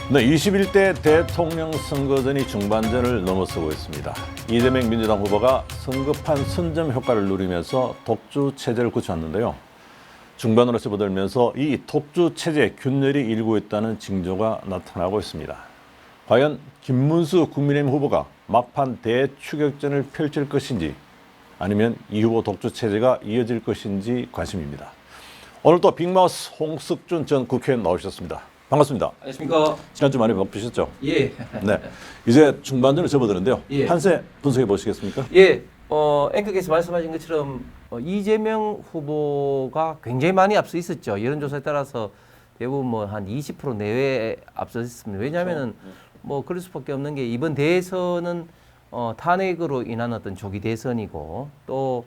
네, 21대 대통령 선거전이 중반전을 넘어서고 있습니다. 이재명 민주당 후보가 성급한 선점 효과를 누리면서 독주 체제를 구축했는데요. 중반으로 접어들면서 이 독주 체제 균열이 일고 있다는 징조가 나타나고 있습니다. 과연 김문수 국민의힘 후보가 막판 대추격전을 펼칠 것인지 아니면 이 후보 독주 체제가 이어질 것인지 관심입니다. 오늘 또 빅마우스 홍석준 전 국회의원 나오셨습니다. 반갑습니다. 안녕하십니까. 지난주 많이 바쁘셨죠? 예. 네. 이제 중반전을 접어드는데요. 예. 판세 분석해 보시겠습니까? 예. 앵커께서 말씀하신 것처럼 이재명 후보가 굉장히 많이 앞서 있었죠. 여론조사에 따라서 대부분 뭐 한 20% 내외에 앞서 있습니다. 왜냐하면은 뭐 그럴 수밖에 없는 게 이번 대선은 탄핵으로 인한 어떤 조기 대선이고 또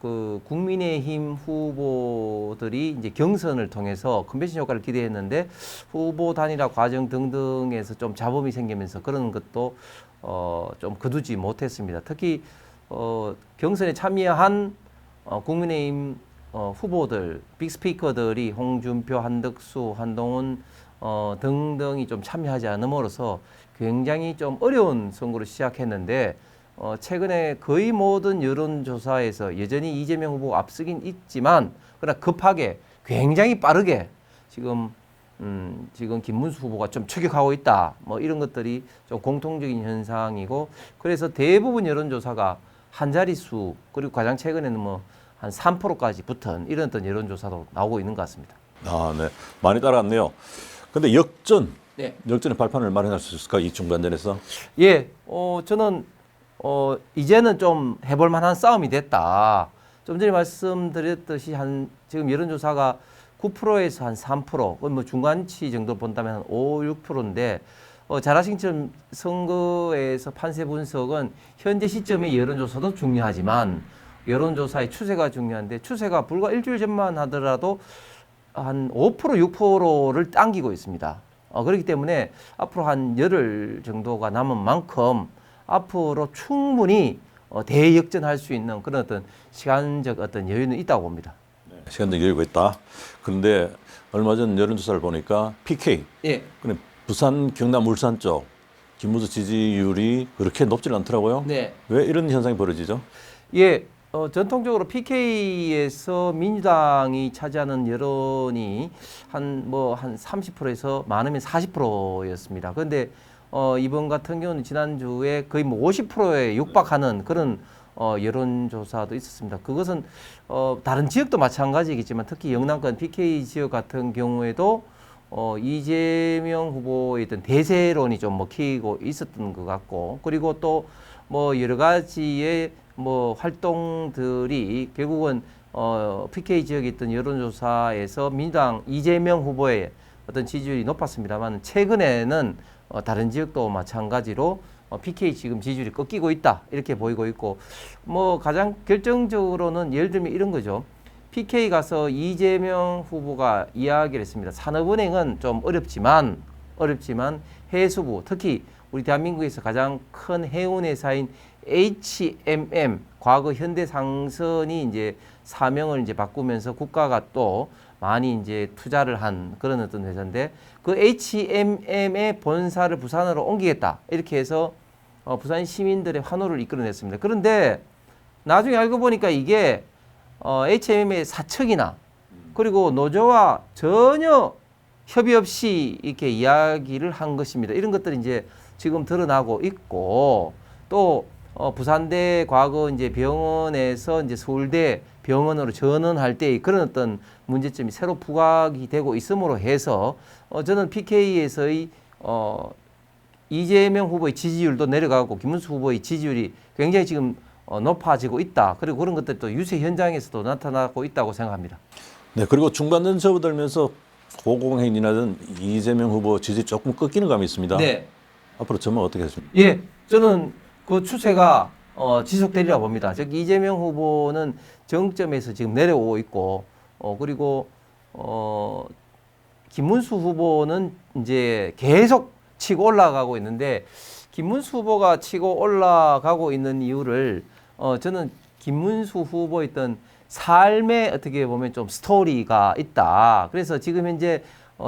그 국민의힘 후보들이 이제 경선을 통해서 컨벤션 효과를 기대했는데 후보 단일화 과정 등등에서 좀 잡음이 생기면서 그런 것도 좀 거두지 못했습니다. 특히 경선에 참여한 국민의힘 후보들, 빅스피커들이 홍준표, 한덕수, 한동훈 등등이 좀 참여하지 않음으로써 굉장히 좀 어려운 선거를 시작했는데 최근에 거의 모든 여론조사에서 여전히 이재명 후보가 앞서긴 있지만 그러나 급하게 굉장히 빠르게 지금 김문수 후보가 좀 추격하고 있다. 뭐 이런 것들이 좀 공통적인 현상이고 그래서 대부분 여론조사가 한 자릿수 그리고 가장 최근에는 뭐 한 3%까지 붙은 이런 어떤 여론조사도 나오고 있는 것 같습니다. 아, 네. 많이 따라갔네요. 근데 네. 역전의 발판을 마련할 수 있을까? 이 중반전에서? 예, 저는 이제는 좀 해볼 만한 싸움이 됐다. 좀 전에 말씀드렸듯이 지금 여론조사가 9%에서 한 3%, 뭐 중간치 정도 본다면 한 5, 6%인데 잘하신 것처럼 선거에서 판세 분석은 현재 시점의 여론조사도 중요하지만 여론조사의 추세가 중요한데 추세가 불과 일주일 전만 하더라도 한 5%, 6%를 당기고 있습니다. 그렇기 때문에 앞으로 한 열흘 정도가 남은 만큼 앞으로 충분히 대역전할 수 있는 그런 어떤 시간적 어떤 여유는 있다고 봅니다. 네. 시간적 여유가 있다. 그런데 얼마 전 여론조사를 보니까 PK, 예. 근데 부산, 경남, 울산 쪽 김문수 지지율이 그렇게 높지 않더라고요. 네. 왜 이런 현상이 벌어지죠? 예. 전통적으로 PK에서 민주당이 차지하는 여론이 한 30%에서 많으면 40%였습니다. 그런데 이번 같은 경우는 지난주에 거의 뭐 50%에 육박하는 그런 여론조사도 있었습니다. 그것은 다른 지역도 마찬가지겠지만 특히 영남권 PK 지역 같은 경우에도 이재명 후보의 어떤 대세론이 좀 먹히고 있었던 것 같고 그리고 또 뭐 여러 가지의 뭐 활동들이 결국은 PK 지역에 있던 여론조사에서 민주당 이재명 후보의 어떤 지지율이 높았습니다만 최근에는 다른 지역도 마찬가지로 PK 지금 지지율이 꺾이고 있다 이렇게 보이고 있고 뭐 가장 결정적으로는 예를 들면 이런 거죠. PK 가서 이재명 후보가 이야기를 했습니다. 산업은행은 좀 어렵지만 해수부 특히 우리 대한민국에서 가장 큰 해운회사인 HMM 과거 현대상선이 이제 사명을 이제 바꾸면서 국가가 또 많이 이제 투자를 한 그런 어떤 회사인데 그 HMM의 본사를 부산으로 옮기겠다 이렇게 해서 부산 시민들의 환호를 이끌어냈습니다. 그런데 나중에 알고 보니까 이게 HMM의 사측이나 그리고 노조와 전혀 협의 없이 이렇게 이야기를 한 것입니다. 이런 것들이 이제 지금 드러나고 있고 또 부산대 과거 이제 병원에서 이제 서울대 병원으로 전환할 때 그런 어떤 문제점이 새로 부각이 되고 있음으로 해서 저는 PK에서의 이재명 후보의 지지율도 내려가고 김문수 후보의 지지율이 굉장히 지금 높아지고 있다. 그리고 그런 것들이 또 유세 현장에서도 나타나고 있다고 생각합니다. 네, 그리고 중반전 접어들면서 고공행진하던 이재명 후보 지지 조금 꺾이는 감이 있습니다. 네. 앞으로 전망 어떻게 하십니까? 예, 저는 그 추세가 지속되리라 봅니다. 즉 이재명 후보는 정점에서 지금 내려오고 있고 그리고 김문수 후보는 이제 계속 치고 올라가고 있는데 김문수 후보가 치고 올라가고 있는 이유를 저는 김문수 후보의 어떤 삶에 어떻게 보면 좀 스토리가 있다. 그래서 지금 현재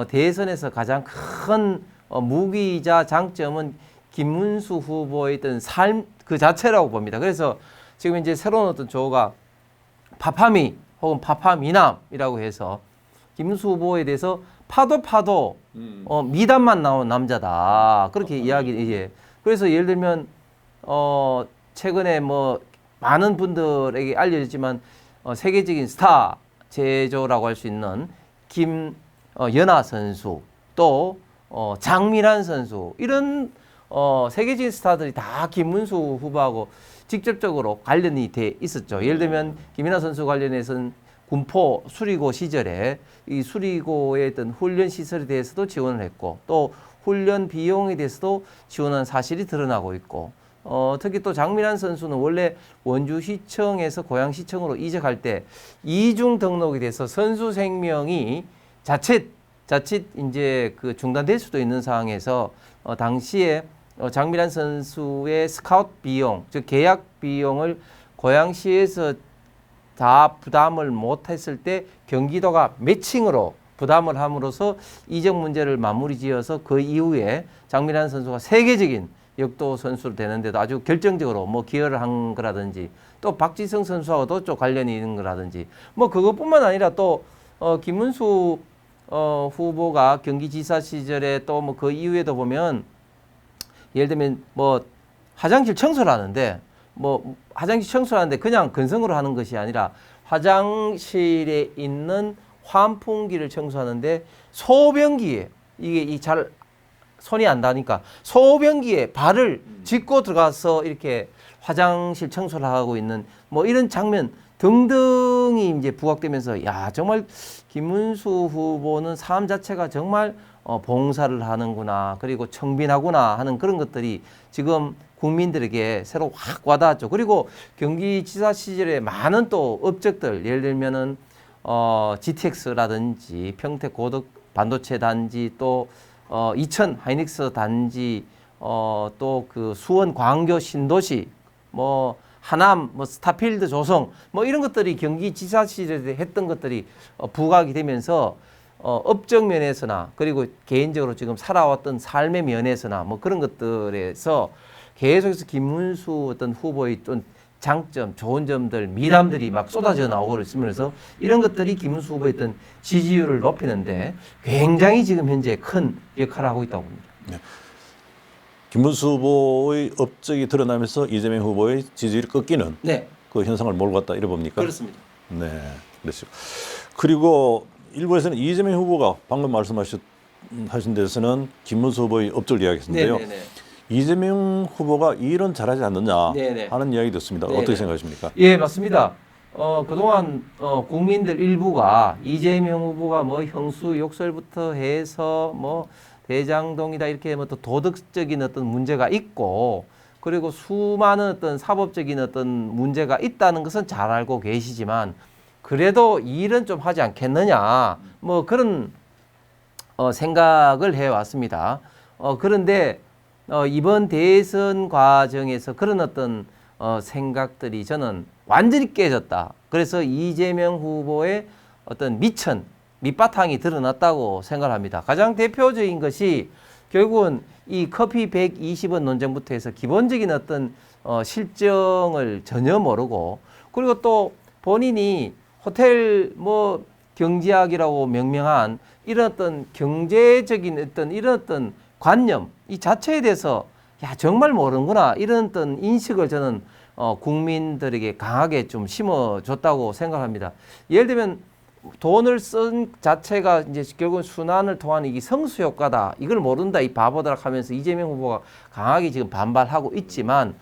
대선에서 가장 큰 무기이자 장점은 김문수 후보의 어떤 삶 그 자체라고 봅니다. 그래서 지금 이제 새로운 어떤 조어가 파파미 혹은 파파미남이라고 해서 김문수 후보에 대해서 파도 미담만 나온 남자다 그렇게 이야기 이제 그래서 예를 들면 최근에 뭐 많은 분들에게 알려졌지만 세계적인 스타 제조라고 할 수 있는 김연아 선수 또 장미란 선수 이런 세계적인 스타들이 다 김문수 후보하고 직접적으로 관련이 돼 있었죠. 예를 들면 김연아 선수 관련해서는 군포 수리고 시절에 이 수리고의 어떤 훈련 시설에 대해서도 지원을 했고 또 훈련 비용에 대해서도 지원한 사실이 드러나고 있고 특히 또 장민환 선수는 원래 원주시청에서 고양시청으로 이적할 때 이중 등록이 돼서 선수 생명이 자칫 이제 그 중단될 수도 있는 상황에서 당시에 장민환 선수의 스카우트 비용, 즉 계약 비용을 고양시에서 다 부담을 못했을 때 경기도가 매칭으로 부담을 함으로써 이적 문제를 마무리 지어서 그 이후에 장민환 선수가 세계적인 역도 선수로 되는데도 아주 결정적으로 뭐 기여를 한 거라든지 또 박지성 선수하고도 좀 관련이 있는 거라든지 뭐 그것뿐만 아니라 또 김문수 후보가 경기지사 시절에 또 뭐 그 이후에도 보면 예를 들면 뭐 화장실 청소를 하는데 뭐 화장실 청소를 하는데 그냥 건성으로 하는 것이 아니라 화장실에 있는 환풍기를 청소하는데 소변기에 이게 잘 손이 안 닿으니까 소변기에 발을 짚고 들어가서 이렇게 화장실 청소를 하고 있는 뭐 이런 장면 등등이 이제 부각되면서 야 정말 김문수 후보는 삶 자체가 정말 봉사를 하는구나 그리고 청빈하구나 하는 그런 것들이 지금 국민들에게 새로 확 와닿았죠. 그리고 경기지사 시절에 많은 또 업적들 예를 들면은 GTX라든지 평택 고덕 반도체 단지 또 이천 하이닉스 단지 또 그 수원 광교 신도시 뭐 하남 뭐 스타필드 조성 뭐 이런 것들이 경기지사 시절에 했던 것들이 부각이 되면서 업적 면에서나 그리고 개인적으로 지금 살아왔던 삶의 면에서나 뭐 그런 것들에서 계속해서 김문수 어떤 후보의 좀 장점, 좋은 점들, 미담들이 막 쏟아져 나오고 있으면서 이런 것들이 김문수 후보의 어떤 지지율을 높이는데 굉장히 지금 현재 큰 역할을 하고 있다고 봅니다. 네. 김문수 후보의 업적이 드러나면서 이재명 후보의 지지율이 꺾이는 네, 그 현상을 몰고 갔다 이래 봅니까? 그렇습니다. 네, 그렇죠. 그리고 일부에서는 이재명 후보가 방금 말씀하신 데서는 김문수 후보의 업적을 이야기했는데요. 네네네. 이재명 후보가 일은 잘하지 않느냐 네네. 하는 이야기 듣습니다. 네네. 어떻게 생각하십니까? 예, 맞습니다. 그동안 국민들 일부가 이재명 후보가 뭐 형수 욕설부터 해서 뭐 대장동이다 이렇게 뭐 또 도덕적인 어떤 문제가 있고 그리고 수많은 어떤 사법적인 어떤 문제가 있다는 것은 잘 알고 계시지만 그래도 일은 좀 하지 않겠느냐 뭐 그런 생각을 해왔습니다. 그런데 이번 대선 과정에서 그런 어떤 생각들이 저는 완전히 깨졌다. 그래서 이재명 후보의 어떤 밑바탕이 드러났다고 생각합니다. 가장 대표적인 것이 결국은 이 커피 120원 논쟁부터 해서 기본적인 어떤 실정을 전혀 모르고 그리고 또 본인이 호텔 뭐 경제학이라고 명명한 이런 어떤 경제적인 어떤 이런 어떤 관념 이 자체에 대해서 야 정말 모르는구나 이런 어떤 인식을 저는 국민들에게 강하게 좀 심어줬다고 생각합니다. 예를 들면 돈을 쓴 자체가 이제 결국은 순환을 통한 이 성수 효과다. 이걸 모른다. 이 바보다 하면서 이재명 후보가 강하게 지금 반발하고 있지만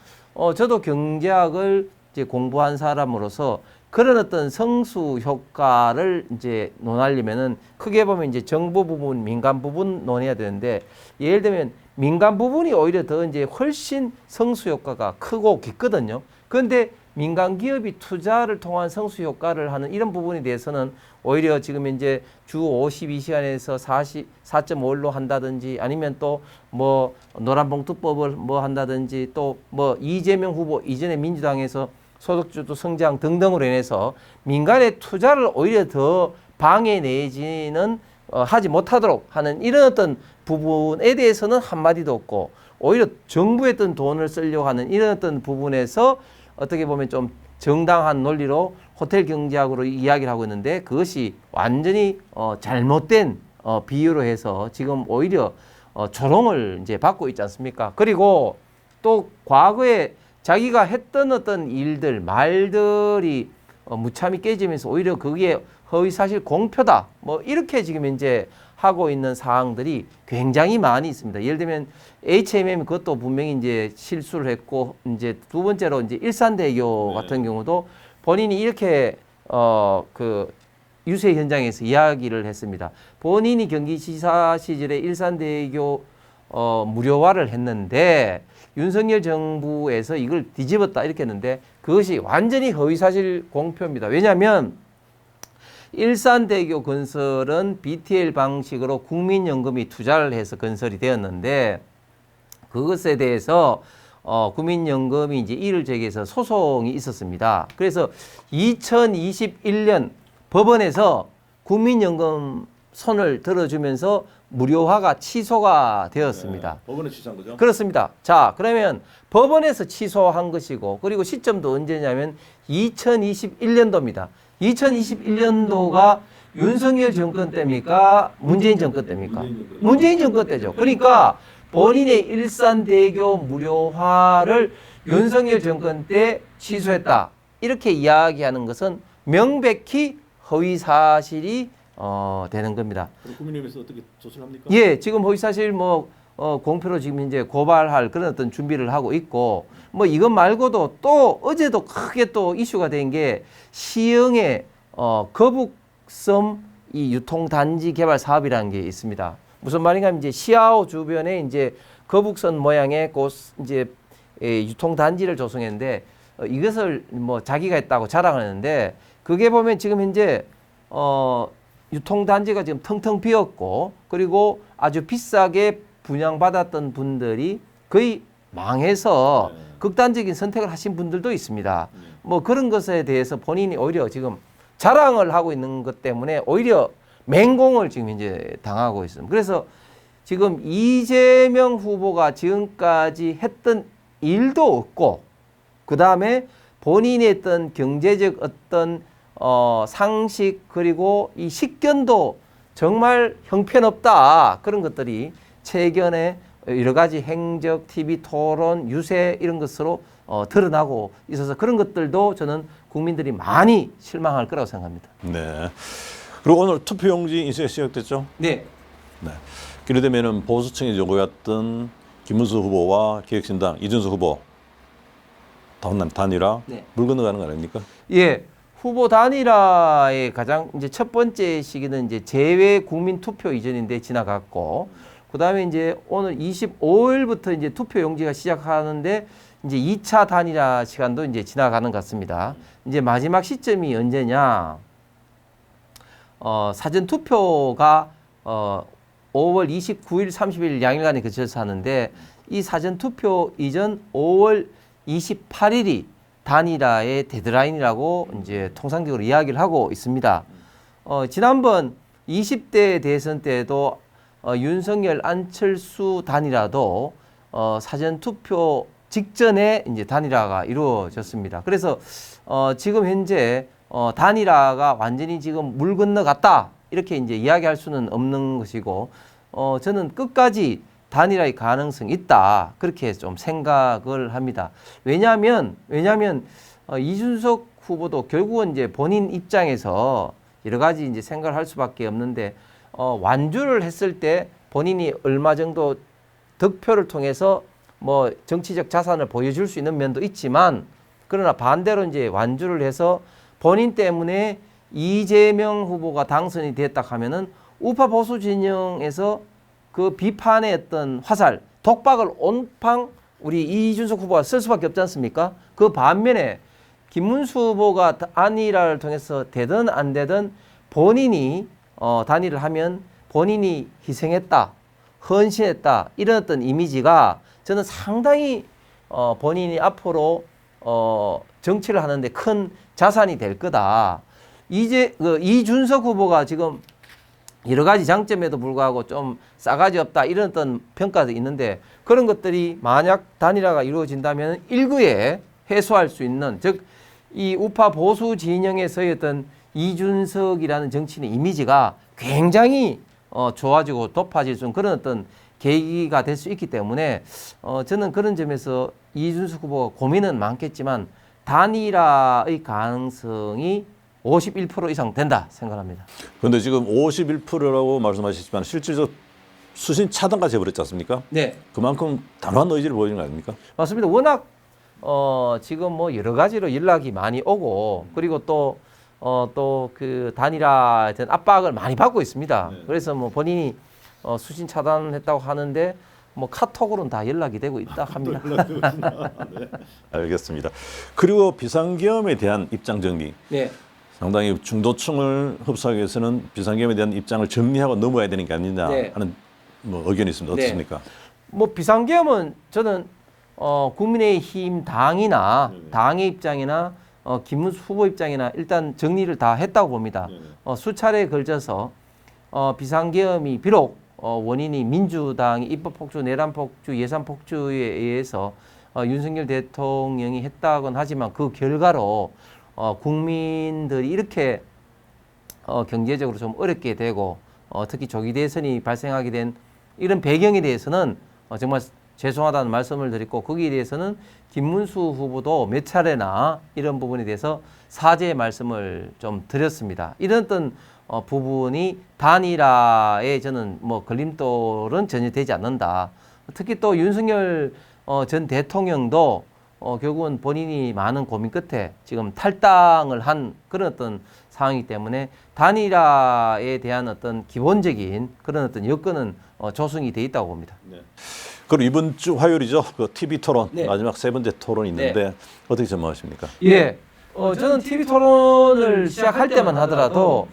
저도 경제학을 이제 공부한 사람으로서 그런 어떤 성수 효과를 이제 논하려면은 크게 보면 이제 정부 부분, 민간 부분 논해야 되는데 예를 들면 민간 부분이 오히려 더 이제 훨씬 성수 효과가 크고 깊거든요. 그런데 민간 기업이 투자를 통한 성수 효과를 하는 이런 부분에 대해서는 오히려 지금 이제 주 52시간에서 4.5일로 한다든지 아니면 또 뭐 노란봉투법을 뭐 한다든지 또 뭐 이재명 후보 이전에 민주당에서 소득주도 성장 등등으로 인해서 민간의 투자를 오히려 더 방해 내지는 하지 못하도록 하는 이런 어떤 부분에 대해서는 한마디도 없고 오히려 정부에 어떤 돈을 쓰려고 하는 이런 어떤 부분에서 어떻게 보면 좀 정당한 논리로 호텔 경제학으로 이야기를 하고 있는데 그것이 완전히 잘못된 비유로 해서 지금 오히려 조롱을 이제 받고 있지 않습니까? 그리고 또 과거에 자기가 했던 어떤 일들, 말들이 무참히 깨지면서 오히려 그게 허위사실 공표다. 뭐 이렇게 지금 이제 하고 있는 사항들이 굉장히 많이 있습니다. 예를 들면 HMM 그것도 분명히 이제 실수를 했고 이제 두 번째로 이제 일산대교 같은 경우도 본인이 이렇게 그 유세 현장에서 이야기를 했습니다. 본인이 경기지사 시절에 일산대교 무료화를 했는데 윤석열 정부에서 이걸 뒤집었다 이렇게 했는데 그것이 완전히 허위사실 공표입니다. 왜냐하면 일산대교 건설은 BTL 방식으로 국민연금이 투자를 해서 건설이 되었는데 그것에 대해서 국민연금이 이제 이를 제기해서 소송이 있었습니다. 그래서 2021년 법원에서 국민연금 손을 들어주면서 무료화가 취소가 되었습니다. 법원에 취소한 거죠? 그렇습니다. 자, 그러면 법원에서 취소한 것이고 그리고 시점도 언제냐면 2021년도입니다. 2021년도가 윤석열 정권 때입니까? 문재인 정권 때입니까? 문재인 정권 때죠. 그러니까 본인의 일산대교 무료화를 윤석열 정권 때 취소했다. 이렇게 이야기하는 것은 명백히 허위사실이 되는 겁니다. 국민의힘에서 어떻게 조치를 합니까? 예, 지금 허위사실 공표로 지금 이제 고발할 그런 어떤 준비를 하고 있고 뭐 이것 말고도 또 어제도 크게 또 이슈가 된 게 시흥의 거북섬 이 유통단지 개발 사업이라는 게 있습니다. 무슨 말인가 하면 이제 시아오 주변에 이제 거북선 모양의 이제 유통단지를 조성했는데 이것을 뭐 자기가 했다고 자랑하는데 그게 보면 지금 현재 유통단지가 지금 텅텅 비었고 그리고 아주 비싸게 분양받았던 분들이 거의 망해서 극단적인 선택을 하신 분들도 있습니다. 뭐 그런 것에 대해서 본인이 오히려 지금 자랑을 하고 있는 것 때문에 오히려 맹공을 지금 이제 당하고 있습니다. 그래서 지금 이재명 후보가 지금까지 했던 일도 없고 그 다음에 본인이 했던 경제적 어떤 상식 그리고 이 식견도 정말 형편없다. 그런 것들이 최근에 여러 가지 행적, TV 토론, 유세 이런 것으로 드러나고 있어서 그런 것들도 저는 국민들이 많이 실망할 거라고 생각합니다. 네. 그리고 오늘 투표용지 인쇄가 시작됐죠? 네. 네. 이르되면은 보수층이 요구했던 김문수 후보와 기획신당 이준석 후보 단일화 네. 물 건너가는 거 아닙니까? 예. 후보 단일화의 가장 이제 첫 번째 시기는 이제 재외 국민 투표 이전인데 지나갔고 그다음에 이제 오늘 25일부터 이제 투표 용지가 시작하는데 이제 2차 단일화 시간도 이제 지나가는 것 같습니다. 이제 마지막 시점이 언제냐? 사전 투표가 5월 29일, 30일 양일간에 거쳐서 하는데 이 사전 투표 이전 5월 28일이 단일화의 데드라인이라고 이제 통상적으로 이야기를 하고 있습니다. 지난번 20대 대선 때도 윤석열 안철수 단일화도 사전 투표 직전에 이제 단일화가 이루어졌습니다. 그래서 지금 현재 단일화가 완전히 지금 물 건너갔다 이렇게 이제 이야기할 수는 없는 것이고 저는 끝까지 단일화의 가능성이 있다 그렇게 좀 생각을 합니다. 왜냐하면 이준석 후보도 결국은 이제 본인 입장에서 여러 가지 이제 생각을 할 수밖에 없는데 완주를 했을 때 본인이 얼마 정도 득표를 통해서 뭐 정치적 자산을 보여줄 수 있는 면도 있지만 그러나 반대로 이제 완주를 해서 본인 때문에 이재명 후보가 당선이 됐다 하면은 우파 보수 진영에서 그 비판의 어떤 화살, 독박을 온팡 우리 이준석 후보가 쓸 수밖에 없지 않습니까? 그 반면에 김문수 후보가 단일화를 통해서 되든 안 되든 본인이 단일을 하면 본인이 희생했다, 헌신했다 이런 어떤 이미지가 저는 상당히 본인이 앞으로 정치를 하는데 큰 자산이 될 거다. 이준석 후보가 지금 여러 가지 장점에도 불구하고 좀 싸가지 없다 이런 어떤 평가도 있는데 그런 것들이 만약 단일화가 이루어진다면 일부에 해소할 수 있는 즉 이 우파 보수 진영에서의 어떤 이준석이라는 정치인의 이미지가 굉장히 좋아지고 높아질 수 있는 그런 어떤 계기가 될 수 있기 때문에 저는 그런 점에서 이준석 후보 고민은 많겠지만 단일화의 가능성이 51% 이상 된다 생각합니다. 그런데 지금 51%라고 말씀하셨지만 실질적 수신 차단까지 해버렸지 않습니까? 네. 그만큼 단호한 의지를 보여주는 거 아닙니까? 맞습니다. 워낙 지금 뭐 여러 가지로 연락이 많이 오고 그리고 또 그 단일화에 대한 압박을 많이 받고 있습니다. 그래서 뭐 본인이 수신 차단했다고 하는데 뭐 카톡으로는 다 연락이 되고 있다 합니다. 네. 알겠습니다. 그리고 비상계엄에 대한 입장 정리. 네. 상당히 중도층을 흡수하기 위해서는 비상계엄에 대한 입장을 정리하고 넘어야 되는 게 아니냐 네. 하는 뭐 의견이 있습니다. 네. 어떻습니까? 뭐 비상계엄은 저는 국민의힘 당이나 당의 입장이나 김문수 후보 입장이나 일단 정리를 다 했다고 봅니다. 수차례에 걸쳐서 비상계엄이 비록 원인이 민주당이 입법폭주, 내란폭주, 예산폭주에 의해서 윤석열 대통령이 했다곤 하지만 그 결과로 국민들이 이렇게 경제적으로 좀 어렵게 되고 특히 조기 대선이 발생하게 된 이런 배경에 대해서는 정말 죄송하다는 말씀을 드리고 거기에 대해서는 김문수 후보도 몇 차례나 이런 부분에 대해서 사죄의 말씀을 좀 드렸습니다. 이런 어떤 부분이 단일화에 저는 뭐 걸림돌은 전혀 되지 않는다. 특히 또 윤석열 전 대통령도 결국은 본인이 많은 고민 끝에 지금 탈당을 한 그런 어떤 상황이기 때문에 단일화에 대한 어떤 기본적인 그런 어떤 여건은 조성이 돼 있다고 봅니다. 네. 그럼 이번 주 화요일이죠. 그 TV 토론 네. 마지막 세 번째 토론이 있는데 어떻게 전망하십니까? 예. 저는 TV 토론을 시작할 때만 하더라도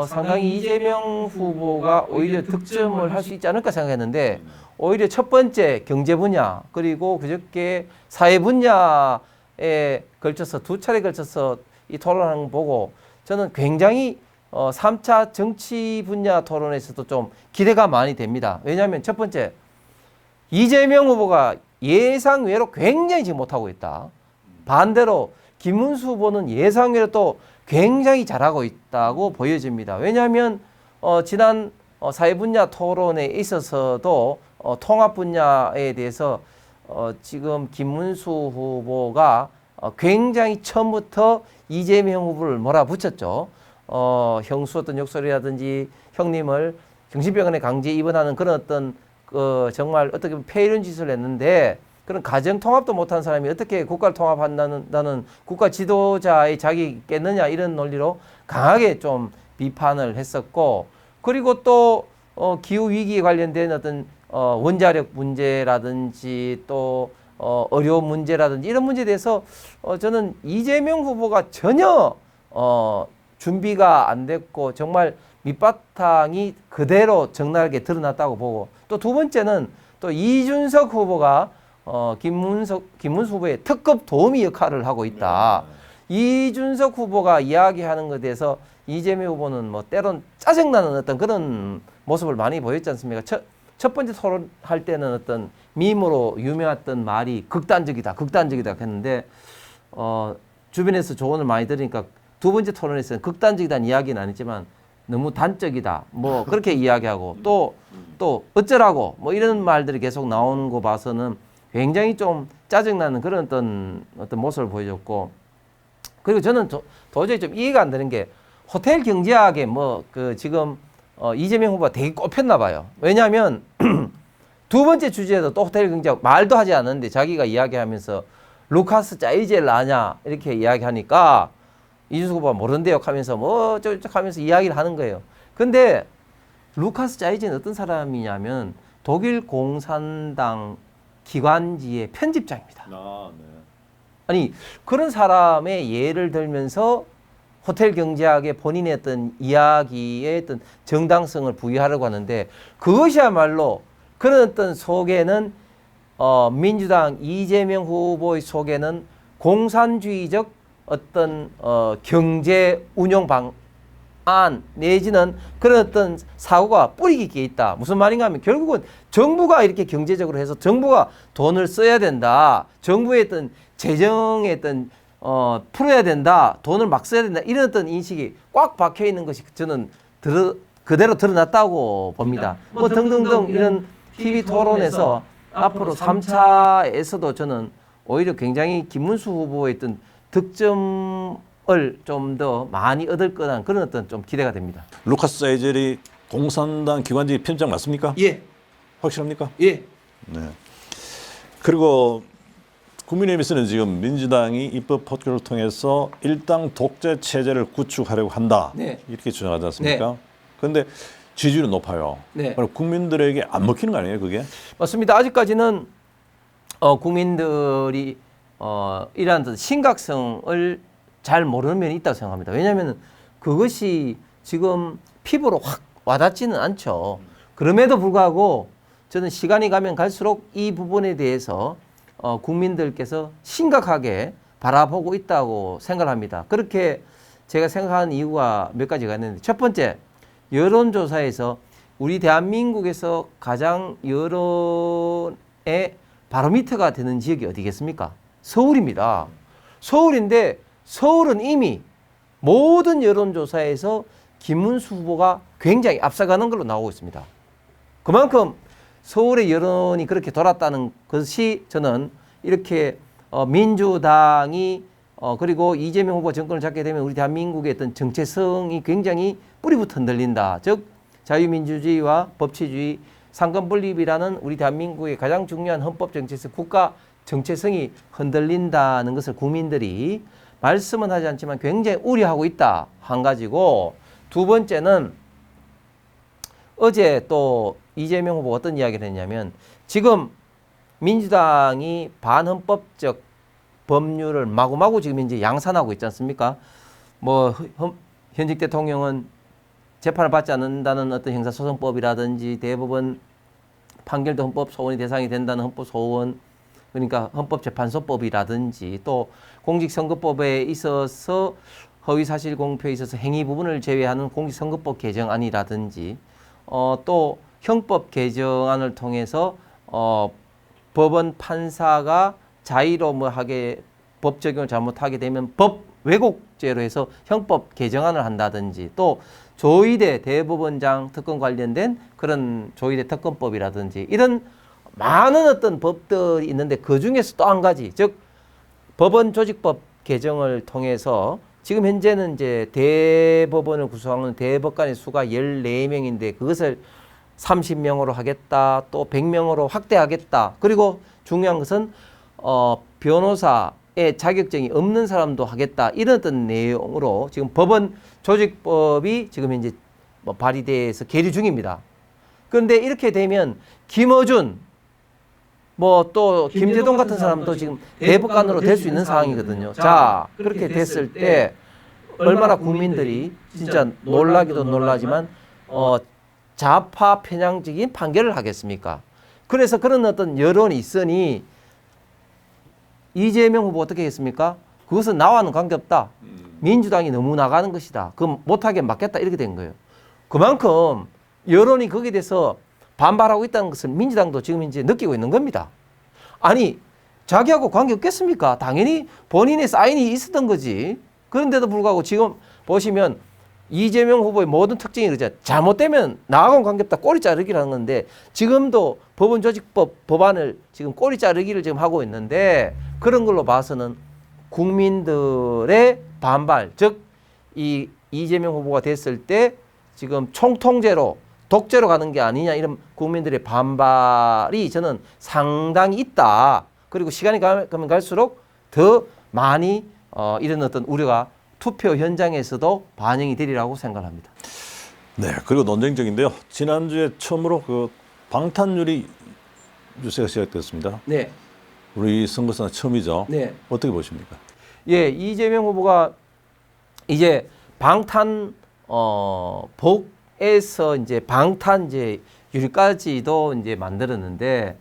상당히 이재명 후보가 오히려 득점을 할 수 있지 않을까 생각했는데 오히려 첫 번째 경제 분야 그리고 그저께 사회 분야에 걸쳐서 두 차례 걸쳐서 이 토론하는 거 보고 저는 굉장히 3차 정치 분야 토론에서도 좀 기대가 많이 됩니다. 왜냐하면 첫 번째 이재명 후보가 예상외로 굉장히 지금 못하고 있다. 반대로 김문수 후보는 예상외로 또 굉장히 잘하고 있다고 보여집니다. 왜냐하면 지난 사회 분야 토론에 있어서도 통합 분야에 대해서 지금 김문수 후보가 굉장히 처음부터 이재명 후보를 몰아붙였죠. 형수 어떤 욕설이라든지 형님을 정신병원에 강제 입원하는 그런 어떤 정말 어떻게 보면 폐이른 짓을 했는데 그런 가정 통합도 못한 사람이 어떻게 국가를 통합한다는 국가 지도자의 자격이 있겠느냐 이런 논리로 강하게 좀 비판을 했었고 그리고 또 기후 위기에 관련된 어떤 원자력 문제라든지 또 어려운 문제라든지 이런 문제에 대해서 저는 이재명 후보가 전혀 준비가 안 됐고 정말 밑바탕이 그대로 적나라하게 드러났다고 보고 또 두 번째는 또 이준석 후보가 김문수 후보의 특급 도우미 역할을 하고 있다. 이준석 후보가 이야기하는 것에 대해서 이재명 후보는 뭐 때론 짜증나는 어떤 그런 모습을 많이 보였지 않습니까? 첫 번째 토론할 때는 어떤 밈으로 유명했던 말이 극단적이다 했는데 주변에서 조언을 많이 들으니까 두 번째 토론에서는 극단적이다는 이야기는 아니지만 너무 단적이다 뭐 그렇게 이야기하고 또 어쩌라고 뭐 이런 말들이 계속 나오는 거 봐서는 굉장히 좀 짜증나는 그런 어떤 모습을 보여줬고 그리고 저는 도저히 좀 이해가 안 되는 게 호텔 경제학에 뭐 그 지금 이재명 후보가 되게 꼽혔나 봐요. 왜냐하면 두 번째 주제에도 또 호텔 경제학 말도 하지 않았는데 자기가 이야기하면서 루카스 짜이젤 아냐 이렇게 이야기하니까 이준석 후보가 모른대요 하면서 뭐 어쩌고저쩌고 하면서 이야기를 하는 거예요. 근데 루카스 짜이젤은 어떤 사람이냐면 독일 공산당 기관지의 편집장입니다. 아니 그런 사람의 예를 들면서 호텔 경제학의 본인의 어떤 이야기의 어떤 정당성을 부여하려고 하는데 그것이야말로 그런 어떤 속에는 민주당 이재명 후보의 속에는 공산주의적 어떤 경제 운영 안 내지는 그런 어떤 사고가 뿌리 깊게 있다. 무슨 말인가 하면 결국은 정부가 이렇게 경제적으로 해서 정부가 돈을 써야 된다. 정부의 어떤 재정의 어떤 풀어야 된다. 돈을 막 써야 된다. 이런 어떤 인식이 꽉 박혀 있는 것이 저는 그대로 드러났다고 봅니다. 뭐 등등등 이런 TV 토론에서 앞으로 3차에서도 저는 오히려 굉장히 김문수 후보의 어떤 득점을 좀 더 많이 얻을 거라는 그런 어떤 좀 기대가 됩니다. 루카스 에젤이 공산당 기관지 편장 맞습니까? 예, 확실합니까? 예. 네. 그리고 국민의힘에서는 지금 민주당이 입법 포교를 통해서 일당 독재 체제를 구축하려고 한다. 네. 이렇게 주장하지 않습니까? 그런데 지지율은 높아요. 네. 그럼 국민들에게 안 먹히는 거 아니에요, 그게? 맞습니다. 아직까지는 국민들이 이러한 어떤 심각성을 잘 모르는 면이 있다고 생각합니다. 왜냐하면 그것이 지금 피부로 확 와닿지는 않죠. 그럼에도 불구하고 저는 시간이 가면 갈수록 이 부분에 대해서 국민들께서 심각하게 바라보고 있다고 생각합니다. 그렇게 제가 생각하는 이유가 몇 가지가 있는데, 첫 번째, 여론조사에서 우리 대한민국에서 가장 여론의 바로미터가 되는 지역이 어디겠습니까? 서울입니다. 서울인데 서울은 이미 모든 여론조사에서 김문수 후보가 굉장히 앞서가는 걸로 나오고 있습니다. 그만큼 서울의 여론이 그렇게 돌았다는 것이 저는 이렇게 민주당이 그리고 이재명 후보 정권을 잡게 되면 우리 대한민국의 어떤 정체성이 굉장히 뿌리부터 흔들린다. 즉 자유민주주의와 법치주의, 상권분립이라는 우리 대한민국의 가장 중요한 헌법 정체성, 국가 정체성이 흔들린다는 것을 국민들이 말씀은 하지 않지만 굉장히 우려하고 있다. 한 가지고, 두 번째는 어제 또 이재명 후보가 어떤 이야기를 했냐면, 지금 민주당이 반헌법적 법률을 마구마구 지금 이제 양산하고 있지 않습니까? 뭐 현직 대통령은 재판을 받지 않는다는 어떤 형사소송법이라든지 대법원 판결도 헌법 소원이 대상이 된다는 헌법 소원, 그러니까 헌법재판소법이라든지 또 공직선거법에 있어서 허위사실 공표에 있어서 행위 부분을 제외하는 공직선거법 개정안이라든지 또 형법 개정안을 통해서 법원 판사가 자의로 법 적용을 잘못하게 되면 법 왜곡죄로 해서 형법 개정안을 한다든지, 또 조의대 대법원장 특검 관련된 그런 조의대 특검법이라든지 이런 많은 어떤 법들이 있는데, 그 중에서 또 한 가지, 즉 법원 조직법 개정을 통해서 지금 현재는 이제 대법원을 구성하는 대법관의 수가 14명인데 그것을 30명으로 하겠다, 또 100명으로 확대하겠다. 그리고 중요한 것은 변호사의 자격증이 없는 사람도 하겠다. 이런 어떤 내용으로 지금 법원 조직법이 지금 현재 발의돼서 계류 중입니다. 그런데 이렇게 되면 김어준 또 김재동 같은 사람도 지금 대법관으로 될 수 있는 상황이거든요. 자, 그렇게 됐을 때 얼마나 국민들이 진짜 놀라기도 놀라지만 좌파 편향적인 판결을 하겠습니까? 그래서 그런 어떤 여론이 있으니 이재명 후보 어떻게 했습니까? 그것은 나와는 관계없다. 민주당이 너무 나가는 것이다. 그럼 못하게 막겠다. 이렇게 된 거예요. 그만큼 여론이 거기에 대해서 반발하고 있다는 것을 민주당도 지금 이제 느끼고 있는 겁니다. 아니, 자기하고 관계없겠습니까? 당연히 본인의 사인이 있었던 거지. 그런데도 불구하고 지금 보시면 이재명 후보의 모든 특징이 그러죠. 잘못되면 나하고는 관계없다. 꼬리 자르기라는 건데, 지금도 법원 조직법 법안을 지금 꼬리 자르기를 지금 하고 있는데, 그런 걸로 봐서는 국민들의 반발, 즉 이 이재명 후보가 됐을 때 지금 총통제로 독재로 가는 게 아니냐, 이런 국민들의 반발이 저는 상당히 있다. 그리고 시간이 가면 갈수록 더 많이 이런 어떤 우려가 투표 현장에서도 반영이 되리라고 생각합니다. 네, 그리고 논쟁적인데요. 지난주에 처음으로 그 방탄유리 뉴스가 시작됐습니다. 네. 우리 선거사는 처음이죠. 네. 어떻게 보십니까? 예, 이재명 후보가 이제 방탄 복에서 이제 방탄 이제 유리까지도 이제 만들었는데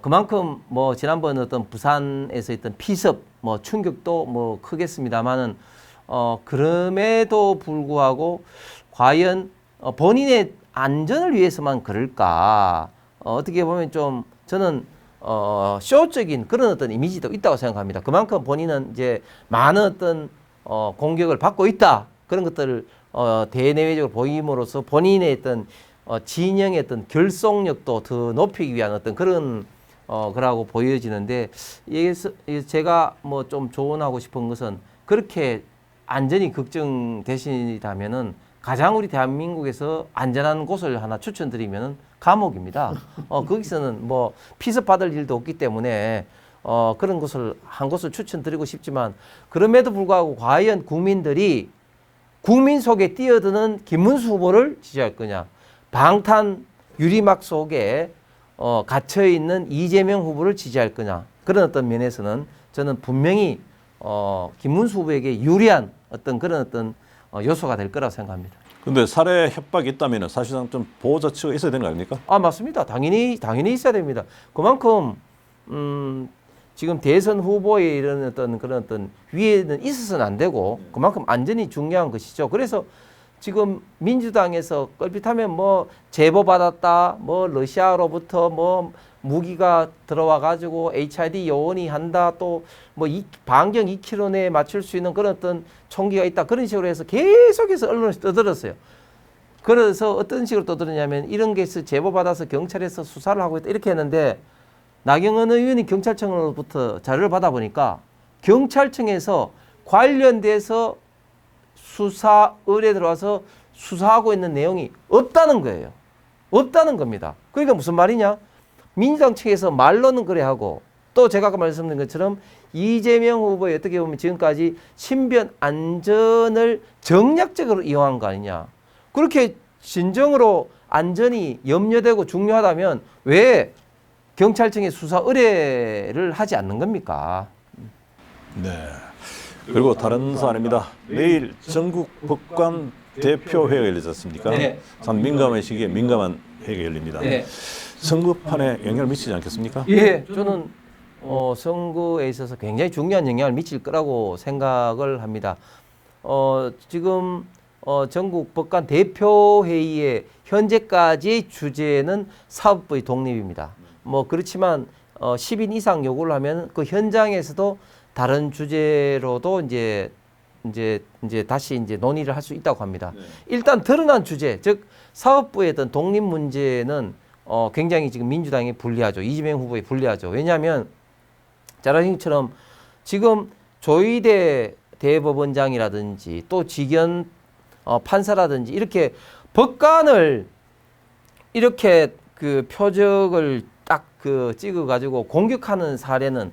그만큼 지난번 어떤 부산에서 있던 피습 충격도 크겠습니다만은 그럼에도 불구하고 과연 본인의 안전을 위해서만 그럴까? 어떻게 보면 좀 저는 쇼적인 그런 어떤 이미지도 있다고 생각합니다. 그만큼 본인은 이제 많은 어떤 공격을 받고 있다. 그런 것들을 대내외적으로 보임으로써 본인의 어떤 진영의 어떤 결속력도 더 높이기 위한 어떤 그런 거라고 보여지는데, 여기서 제가 뭐 좀 조언하고 싶은 것은, 그렇게 안전이 걱정되시다면은 가장 우리 대한민국에서 안전한 곳을 하나 추천드리면은 감옥입니다. 거기서는 뭐 피습 받을 일도 없기 때문에 그런 곳을 한 곳을 추천드리고 싶지만, 그럼에도 불구하고 과연 국민들이 국민 속에 뛰어드는 김문수 후보를 지지할 거냐, 방탄 유리막 속에 갇혀 있는 이재명 후보를 지지할 거냐, 그런 어떤 면에서는 저는 분명히 김문수 후보에게 유리한 어떤 그런 어떤 요소가 될 거라고 생각합니다. 근데 살해 협박이 있다면 사실상 좀 보호 자치가 있어야 되는 거 아닙니까? 맞습니다. 당연히 있어야 됩니다. 그만큼 지금 대선 후보의 이런 어떤 그런 어떤 위에는 있어서는 안 되고, 그만큼 안전이 중요한 것이죠. 그래서 지금 민주당에서 껄핏하면 뭐 제보 받았다, 뭐 러시아로부터 뭐 무기가 들어와 가지고 HID 요원이 한다, 또 뭐 반경 2km 내에 맞출 수 있는 그런 어떤 총기가 있다, 그런 식으로 해서 계속해서 언론에서 떠들었어요. 그래서 어떤 식으로 떠들었냐면, 이런 게서 제보 받아서 경찰에서 수사를 하고 있다 이렇게 했는데, 나경원 의원이 경찰청으로부터 자료를 받아보니까 경찰청에서 관련돼서 수사 의뢰 들어와서 수사하고 있는 내용이 없다는 거예요. 없다는 겁니다. 그러니까 무슨 말이냐? 민주당 측에서 말로는 그래 하고, 또 제가 아까 말씀드린 것처럼 이재명 후보의 어떻게 보면 지금까지 신변 안전을 정략적으로 이용한 거 아니냐. 그렇게 진정으로 안전이 염려되고 중요하다면 왜 경찰청에 수사 의뢰를 하지 않는 겁니까? 네. 그리고 다른 사안입니다. 내일 전국 법관 대표회의가 열리지 않습니까? 네. 참 민감한 시기에 민감한 회의가 열립니다. 네. 선거판에 영향을 미치지 않겠습니까? 예, 저는 선거에 있어서 굉장히 중요한 영향을 미칠 거라고 생각을 합니다. 지금 전국 법관 대표회의의 현재까지의 주제는 사법부의 독립입니다. 뭐 그렇지만 10인 이상 요구를 하면 그 현장에서도 다른 주제로도 이제 다시 이제 논의를 할 수 있다고 합니다. 네. 일단 드러난 주제, 즉 사법부의 어떤 독립 문제는 굉장히 지금 민주당이 불리하죠. 이재명 후보에 불리하죠. 왜냐하면 잘 아시는 것처럼 지금 조희대 대법원장이라든지 또 직연 판사라든지 이렇게 법관을 이렇게 그 표적을 딱 그 찍어가지고 공격하는 사례는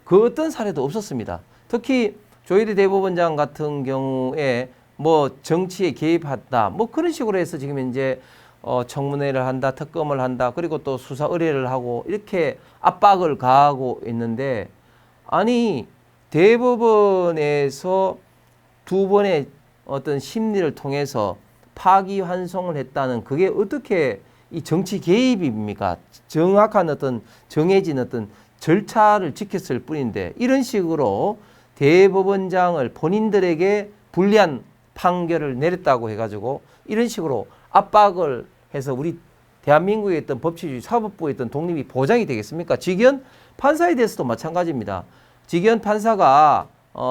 그 어떤 사례도 없었습니다. 특히 조희대 대법원장 같은 경우에 뭐 정치에 개입했다, 뭐 그런 식으로 해서 지금 이제 청문회를 한다, 특검을 한다, 그리고 또 수사 의뢰를 하고 이렇게 압박을 가하고 있는데, 아니 대법원에서 두 번의 어떤 심리를 통해서 파기환송을 했다는 그게 어떻게 이 정치 개입입니까? 정확한 어떤 정해진 어떤 절차를 지켰을 뿐인데, 이런 식으로 대법원장을 본인들에게 불리한 판결을 내렸다고 해가지고 이런 식으로 압박을 해서 우리 대한민국의 어떤 법치주의 사법부의 어떤 독립이 보장이 되겠습니까? 직연 판사에 대해서도 마찬가지입니다. 직연 판사가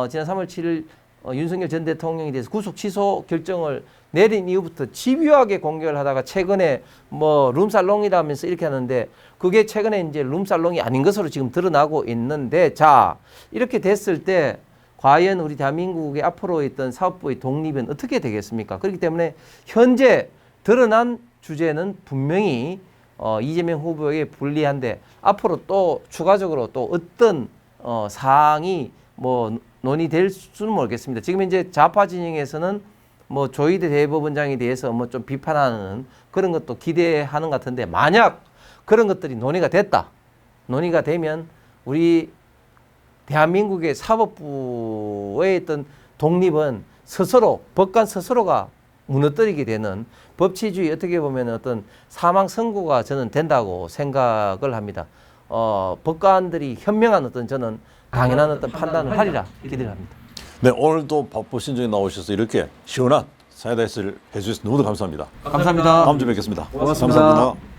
지난 3월 7일 윤석열 전 대통령에 대해서 구속 취소 결정을 내린 이후부터 집요하게 공격을 하다가 최근에 뭐 룸살롱이라면서 이렇게 하는데, 그게 최근에 이제 룸살롱이 아닌 것으로 지금 드러나고 있는데, 자, 이렇게 됐을 때 과연 우리 대한민국의 앞으로 있던 사법부의 독립은 어떻게 되겠습니까? 그렇기 때문에 현재 드러난 주제는 분명히 이재명 후보에게 불리한데, 앞으로 또 추가적으로 또 어떤 사항이 뭐 논의될 수는 모르겠습니다. 지금 이제 좌파 진영에서는 뭐 조희대 대법원장에 대해서 뭐 좀 비판하는 그런 것도 기대하는 것 같은데, 만약 그런 것들이 논의가 되면 우리 대한민국의 사법부의 어떤 독립은 스스로, 법관 스스로가 무너뜨리게 되는 법치주의, 어떻게 보면 어떤 사망 선고가 저는 된다고 생각을 합니다. 법관들이 현명한 어떤 저는 당연한 어떤 판단을 하리라 기대를 합니다. 네, 오늘도 바쁘신 중에 나오셔서 이렇게 시원한 사이다 해설 해주셔서 너무도 감사합니다. 감사합니다. 다음 주에 뵙겠습니다. 고맙습니다. 감사합니다.